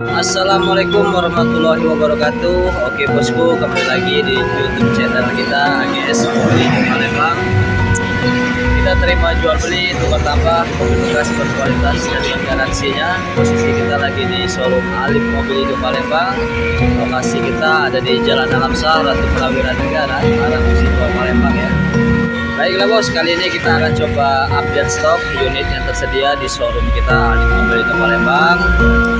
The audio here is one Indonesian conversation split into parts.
Assalamualaikum warahmatullahi wabarakatuh. Oke bosku, kembali lagi di YouTube channel kita AGS Mobil Palembang. Kita terima jual beli, tukar tambah, mobil bekas berkualitas dan garansinya. Posisi kita lagi di showroom Alif Mobil Indo Palembang. Lokasi kita ada di Jalan Alamsah, Ratu Prawiran Negara, arah Musibah Palembang ya. Baiklah bos, kali ini kita akan coba update stok unit yang tersedia di showroom kita Alif Mobil Indo Palembang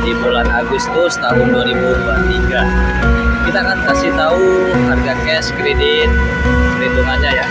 di bulan Agustus tahun 2023. Kita akan kasih tahu harga cash, kredit, perhitungannya ya.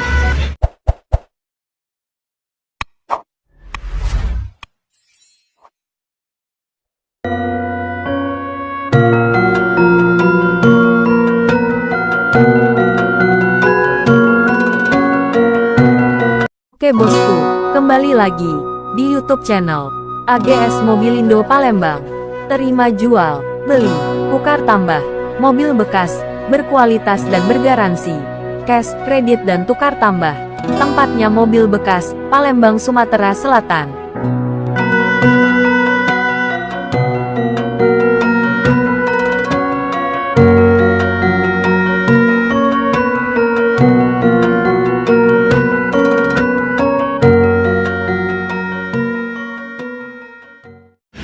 Oke bosku, kembali lagi di YouTube channel AGS Mobilindo Palembang. Terima jual, beli, tukar tambah, mobil bekas, berkualitas dan bergaransi, cash, kredit dan tukar tambah. Tempatnya mobil bekas, Palembang, Sumatera Selatan.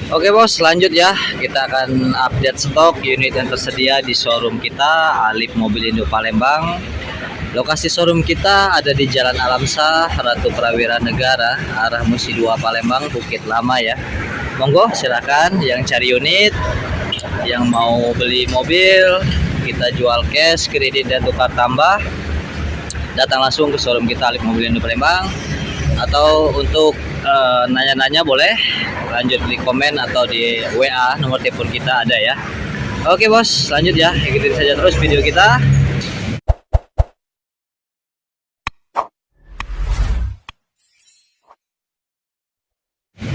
Oke bos, lanjut ya. Kita akan update stok unit yang tersedia di showroom kita Alif Mobil Indo Palembang. Lokasi showroom kita ada di Jalan Alamsah, Ratu Prawiran Negara, arah Musi 2 Palembang, Bukit Lama ya. Monggo silakan yang cari unit, yang mau beli mobil, kita jual cash, kredit dan tukar tambah, datang langsung ke showroom kita Alif Mobil Indo Palembang. Atau untuk nanya-nanya boleh lanjut di komen atau di WA, nomor telepon kita ada ya. Oke bos, lanjut ya, ikutin saja terus video kita.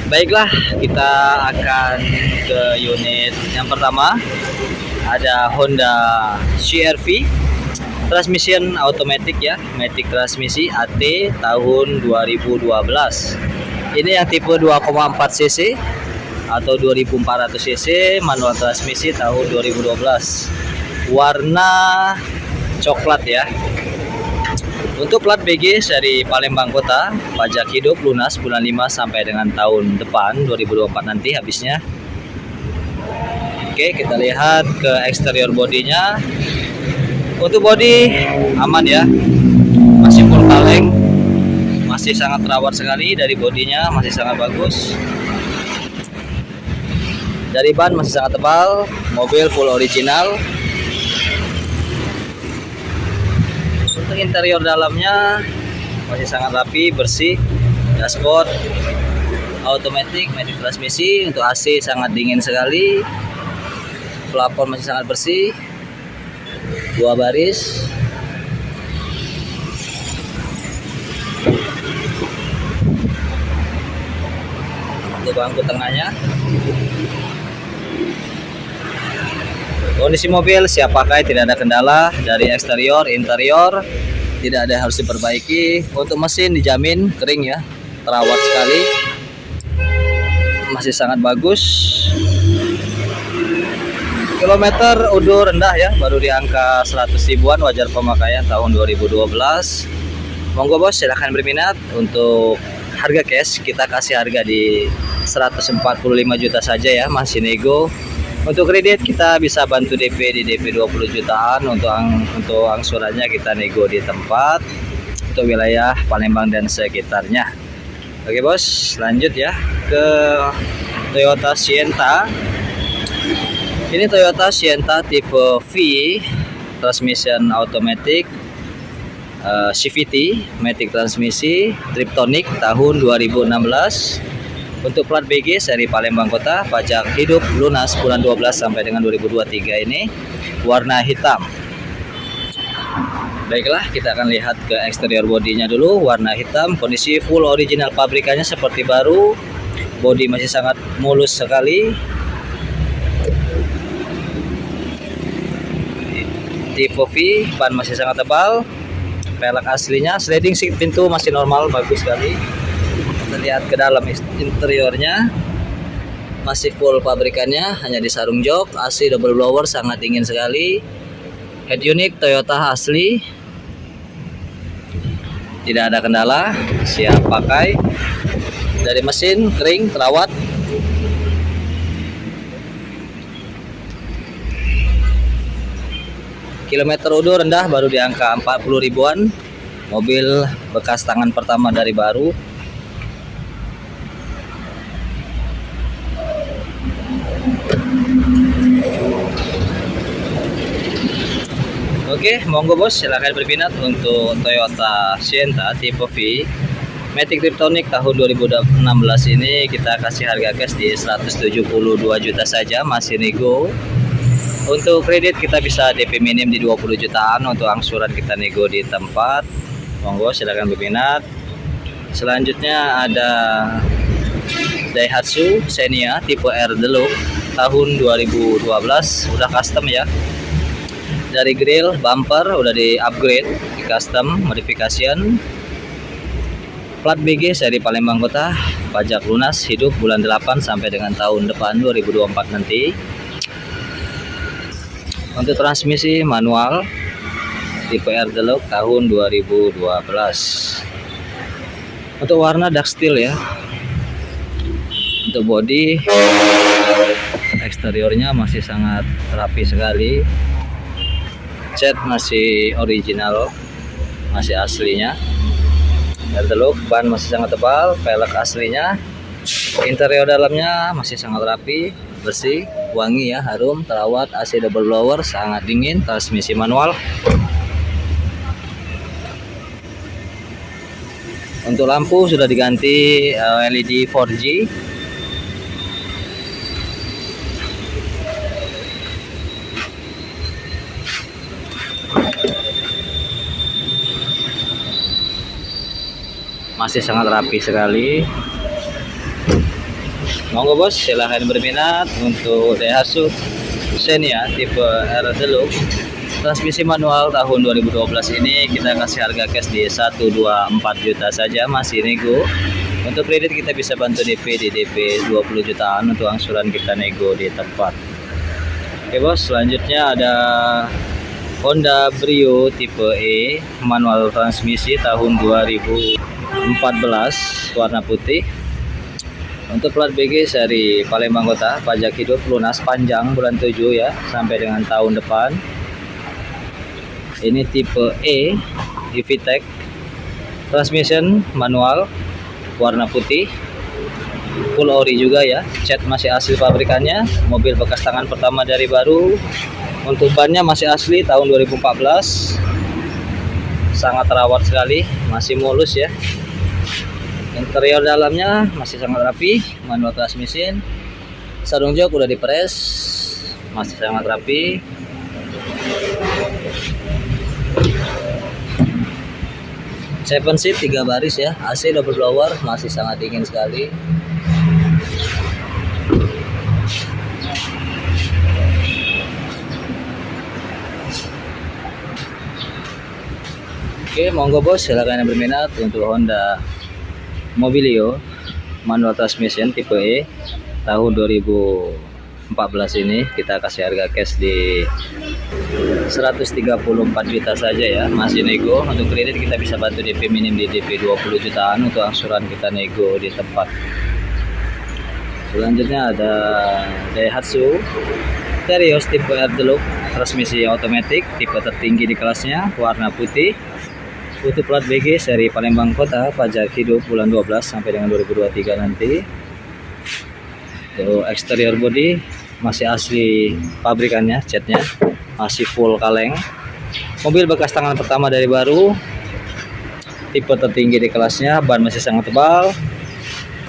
Baiklah, kita akan ke unit yang pertama. Ada Honda CR-V, transmission automatic ya, matic transmisi AT tahun 2012. Ini yang tipe 2,4 cc atau 2400 cc, manual transmisi tahun 2012. Warna coklat ya. Untuk plat BG dari Palembang Kota, pajak hidup lunas bulan 5 sampai dengan tahun depan 2024 nanti habisnya. Oke, kita lihat ke eksterior bodinya. Untuk bodi aman ya, masih full kaleng, masih sangat terawat sekali. Dari bodinya masih sangat bagus, dari ban masih sangat tebal, mobil full original. Untuk interior dalamnya masih sangat rapi, bersih. Dashboard automatic, matic transmisi. Untuk AC sangat dingin sekali, plafon masih sangat bersih, 2 baris. Untuk bangku tengahnya, kondisi mobil siap pakai, tidak ada kendala. Dari eksterior, interior tidak ada yang harus diperbaiki. Untuk mesin dijamin kering ya, terawat sekali, masih sangat bagus. Kilometer udah rendah ya, baru di angka 100 ribuan, wajar pemakaian tahun 2012. Monggo bos, silahkan berminat. Untuk harga cash kita kasih harga di 145 juta saja ya, masih nego. Untuk kredit kita bisa bantu DP di DP 20 jutaan. Untuk angsurannya kita nego di tempat, untuk wilayah Palembang dan sekitarnya. Oke bos, lanjut ya ke Toyota Sienta. Ini Toyota Sienta tipe V, transmission automatic, CVT, matic transmisi, Triptonic tahun 2016. Untuk plat BG seri Palembang Kota, pajak hidup lunas bulan 12 sampai dengan 2023 ini, warna hitam. Baiklah, kita akan lihat ke eksterior bodinya dulu. Warna hitam, kondisi full original pabrikannya seperti baru, bodi masih sangat mulus sekali. Tipe V, ban masih sangat tebal, pelek aslinya, sliding seat pintu masih normal, bagus sekali. Kita lihat ke dalam interiornya. masih full pabrikannya, hanya di sarung jok. AC double blower, sangat dingin sekali. Head unit Toyota asli, tidak ada kendala, siap pakai. Dari mesin kering, terawat. Kilometer udah rendah, baru di angka 40 ribuan. Mobil bekas tangan pertama dari baru. Oke, monggo bos, silahkan berminat untuk Toyota Sienna tipe V Matic Tiptronic tahun 2016 ini. Kita kasih harga cash di 172 juta saja, masih nego. Untuk kredit kita bisa DP minim di 20 jutaan, untuk angsuran kita nego di tempat. Monggo silakan berminat. Selanjutnya ada Daihatsu Xenia tipe R Deluxe tahun 2012, udah custom ya. Dari grill, bumper udah di upgrade, di custom, modification. Plat BG seri Palembang Kota, pajak lunas, hidup bulan 8 sampai dengan tahun depan 2024 nanti. Untuk transmisi manual tipe R Deluxe tahun 2012. Untuk warna dark steel ya. Untuk body, eksteriornya masih sangat rapi sekali. Cat masih original, masih aslinya. R Deluxe, ban masih sangat tebal, velg aslinya. Interior dalamnya masih sangat rapi, bersih, wangi ya, harum, terawat. AC double blower, sangat dingin. Transmisi manual. Untuk lampu sudah diganti LED 4G. Masih sangat rapi sekali. Monggo bos, silahkan berminat untuk Daihatsu Xenia tipe R Deluxe transmisi manual tahun 2012 ini. Kita kasih harga cash di 124 juta saja, masih nego. Untuk kredit kita bisa bantu DP di DP 20 jutaan, untuk angsuran kita nego di tempat. Oke bos, selanjutnya ada Honda Brio tipe E manual transmisi tahun 2014, warna putih. Untuk plat BG seri Palembang Kota, pajak hidup lunas panjang bulan 7 ya, sampai dengan tahun depan. Ini tipe E EVTEC, transmission manual, warna putih, full ori juga ya. Cat masih asli pabrikannya, mobil bekas tangan pertama dari baru. Untuk bannya masih asli tahun 2014, sangat terawat sekali, masih mulus ya. Interior dalamnya masih sangat rapi, manual transmission. Sarung jok udah dipres, masih sangat rapi. Seven seat 3 baris ya, AC double blower, masih sangat dingin sekali. Oke, monggo bos, silakan yang berminat untuk Honda Mobilio manual transmission tipe E tahun 2014 ini. Kita kasih harga cash di 134 juta saja ya, masih nego. Untuk kredit kita bisa bantu DP minim di DP 20 jutaan, untuk angsuran kita nego di tempat. Selanjutnya ada Daihatsu Terios tipe R Deluxe transmisi otomatis, tipe tertinggi di kelasnya, warna putih. Untuk plat BG seri Palembang Kota, pajak hidup bulan 12 sampai dengan 2023 nanti. Untuk eksterior body masih asli pabrikannya, catnya masih full kaleng. Mobil bekas tangan pertama dari baru, tipe tertinggi di kelasnya, ban masih sangat tebal.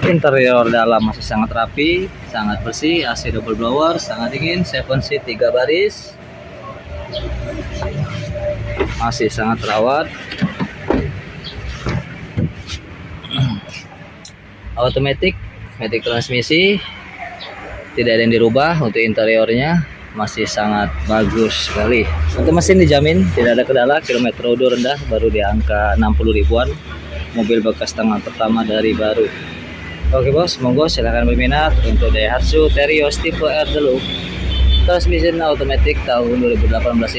Interior dalam masih sangat rapi, sangat bersih. AC double blower, sangat dingin. 7 seat 3 baris, masih sangat terawat. Automatic, matic transmisi, tidak ada yang dirubah. Untuk interiornya masih sangat bagus sekali. Untuk mesin dijamin tidak ada kendala, kilometer udah rendah, baru di angka 60 ribuan. Mobil bekas tangan pertama dari baru. Oke bos, monggo silakan berminat untuk Daihatsu Terios tipe R Deluxe transmission automatic tahun 2018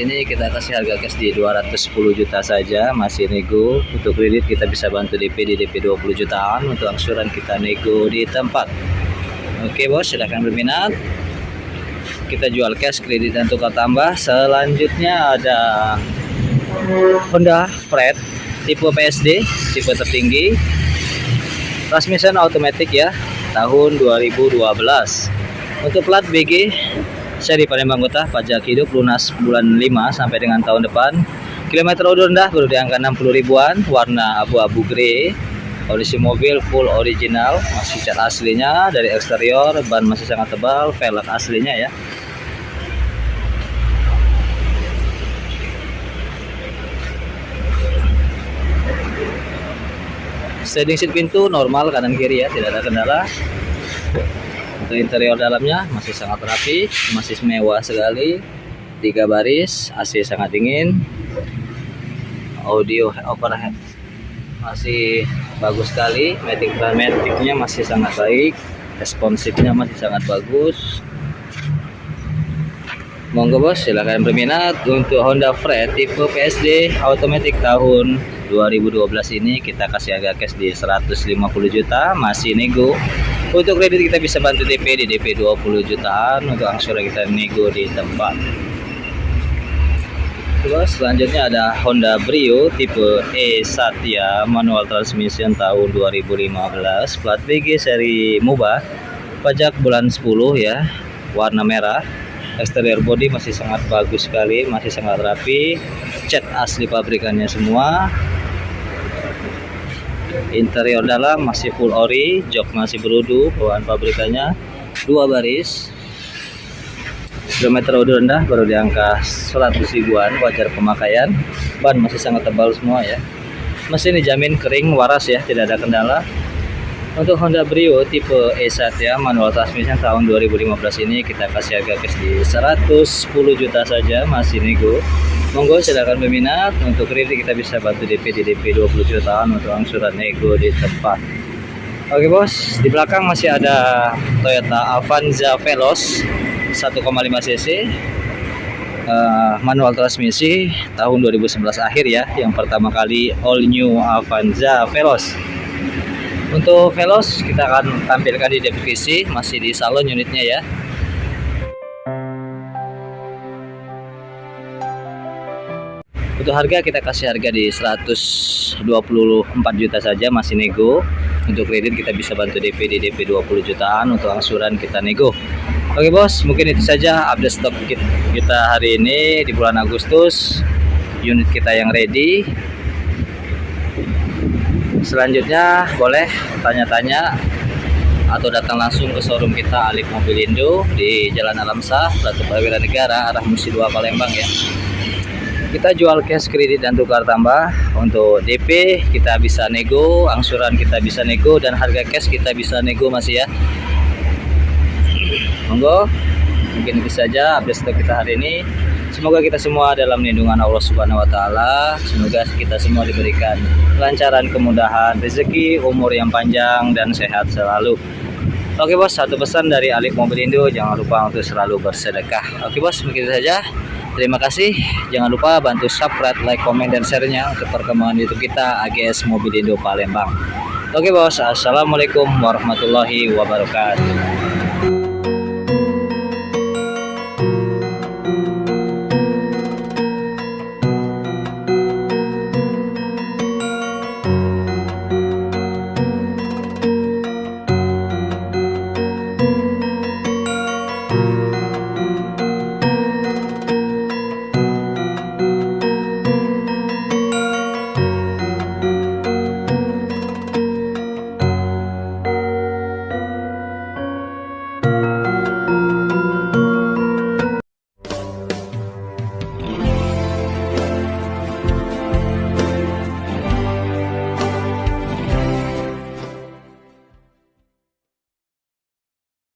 ini kita kasih harga cash di 210 juta saja, masih nego. Untuk kredit kita bisa bantu DP di DP 20 jutaan, untuk angsuran kita nego di tempat. Oke bos, silakan berminat. Kita jual cash, kredit dan tukar tambah. Selanjutnya ada Honda Freed tipe PSD, tipe tertinggi, transmission automatic ya, tahun 2012. Untuk plat BG seri Palembang Kota, pajak hidup lunas bulan 5 sampai dengan tahun depan. Kilometer udah rendah baru di angka 60 ribuan, warna abu-abu grey. Kondisi mobil full original, masih cat aslinya dari eksterior, ban masih sangat tebal, velg aslinya ya. Sliding seat pintu normal kanan kiri ya, tidak ada kendala. Untuk interior dalamnya masih sangat rapi, masih mewah sekali. 3 baris, AC sangat dingin. Audio overhead masih bagus sekali. Matic-nya masih sangat baik. Responsifnya masih sangat bagus. Monggo bos, silahkan berminat. Untuk Honda Freed tipe PSD automatic tahun 2012 ini kita kasih harga cash di 150 juta, masih nego. Untuk kredit kita bisa bantu DP di DP 20 jutaan, untuk angsuran kita nego di tempat. Terus selanjutnya ada Honda Brio tipe E Satya manual transmission tahun 2015, plat BG seri Muba, pajak bulan 10 ya, warna merah. Eksterior body masih sangat bagus sekali, masih sangat rapi, cat asli pabrikannya semua. Interior dalam masih full ori, jok masih berudu, bawaan pabrikannya, 2 baris. Kilometer udah rendah baru di angka 100 ribuan, wajar pemakaian. Ban masih sangat tebal semua ya. Mesin dijamin kering, waras ya, tidak ada kendala. Untuk Honda Brio tipe E Satya manual transmission tahun 2015 ini kita kasih harga cash di 110 juta saja, masih nego. Monggo silakan berminat. Untuk kredit kita bisa bantu DP di DP 20 jutaan, untuk angsuran nego di tempat. Oke bos, di belakang masih ada Toyota Avanza Veloz 1,5 cc manual transmisi tahun 2011 akhir ya, yang pertama kali all new Avanza Veloz. Untuk Veloz kita akan tampilkan di deskripsi, masih di salon unitnya ya. Untuk harga kita kasih harga di 124 juta saja, masih nego. Untuk kredit kita bisa bantu DP di DP 20 jutaan, untuk angsuran kita nego. Oke bos, mungkin itu saja update stok kita hari ini di bulan Agustus. Unit kita yang ready. Selanjutnya boleh tanya-tanya atau datang langsung ke showroom kita Alif Mobilindo di Jalan Alamsah, Plaza Perwira Negara, arah Musi 2 Palembang ya. Kita jual cash, kredit dan tukar tambah. Untuk DP kita bisa nego, angsuran kita bisa nego, dan harga cash kita bisa nego masih ya. Monggo, mungkin itu saja update stok kita hari ini. Semoga kita semua dalam lindungan Allah Subhanahu wa taala. Semoga kita semua diberikan kelancaran, kemudahan, rezeki, umur yang panjang dan sehat selalu. Oke bos, satu pesan dari Alif Mobilindo, jangan lupa untuk selalu bersedekah. Oke bos, mungkin itu saja. Terima kasih. Jangan lupa bantu subscribe, like, komen, dan share-nya untuk perkembangan YouTube kita AGS Mobilindo Palembang. Oke bos, assalamualaikum warahmatullahi wabarakatuh.